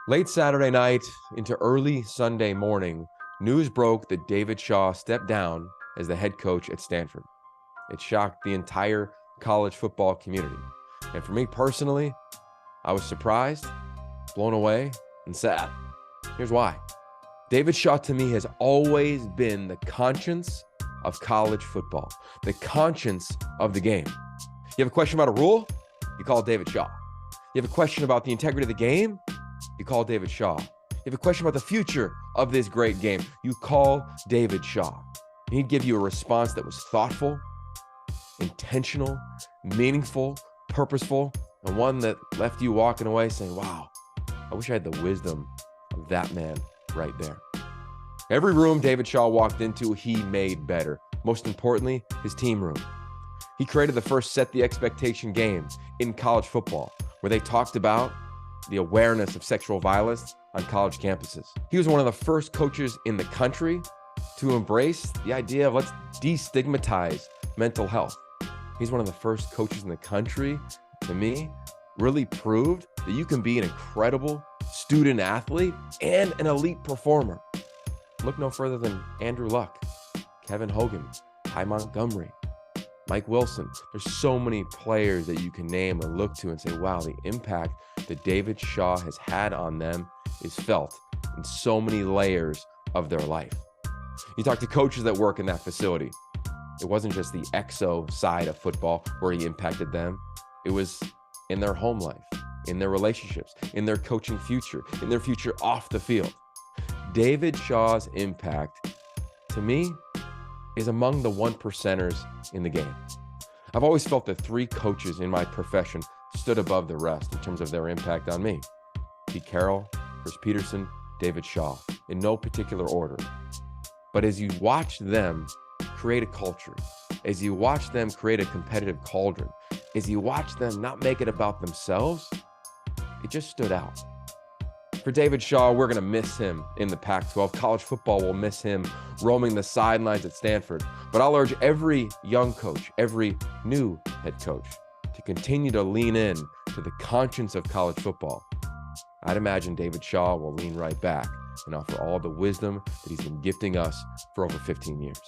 Late Saturday night into early Sunday morning, news broke that David Shaw stepped down as the head coach at Stanford. It shocked the entire college football community. And for me personally, I was surprised, blown away, and sad. Here's why. David Shaw to me has always been the conscience of college football, the conscience of the game. You have a question about a rule? You call David Shaw. You have a question about the integrity of the game? You call David Shaw. You have a question about the future of this great game? You call David Shaw. He'd give you a response that was thoughtful, intentional, meaningful, purposeful, and one that left you walking away saying, wow, I wish I had the wisdom of that man right there. Every room David Shaw walked into, he made better. Most importantly, his team room. He created the first set the expectation game in college football, where they talked about the awareness of sexual violence on college campuses. He was one of the first coaches in the country to embrace the idea of let's destigmatize mental health. He's one of the first coaches in the country, to me, really proved that you can be an incredible student athlete and an elite performer. Look no further than Andrew Luck, Kevin Hogan, Ty Montgomery, Mike Wilson. There's so many players that you can name and look to and say, wow, the impact that David Shaw has had on them is felt in so many layers of their life. You talk to coaches that work in that facility. It wasn't just the exo side of football where he impacted them. It was in their home life, in their relationships, in their coaching future, in their future off the field. David Shaw's impact, to me, is among the 1%ers in the game. I've always felt that three coaches in my profession stood above the rest in terms of their impact on me. Pete Carroll, Chris Peterson, David Shaw, in no particular order. But as you watch them create a culture, as you watch them create a competitive cauldron, as you watch them not make it about themselves, it just stood out. For David Shaw, we're going to miss him in the Pac-12. College football will miss him roaming the sidelines at Stanford. But I'll urge every young coach, every new head coach, to continue to lean in to the conscience of college football. I'd imagine David Shaw will lean right back and offer all the wisdom that he's been gifting us for over 15 years.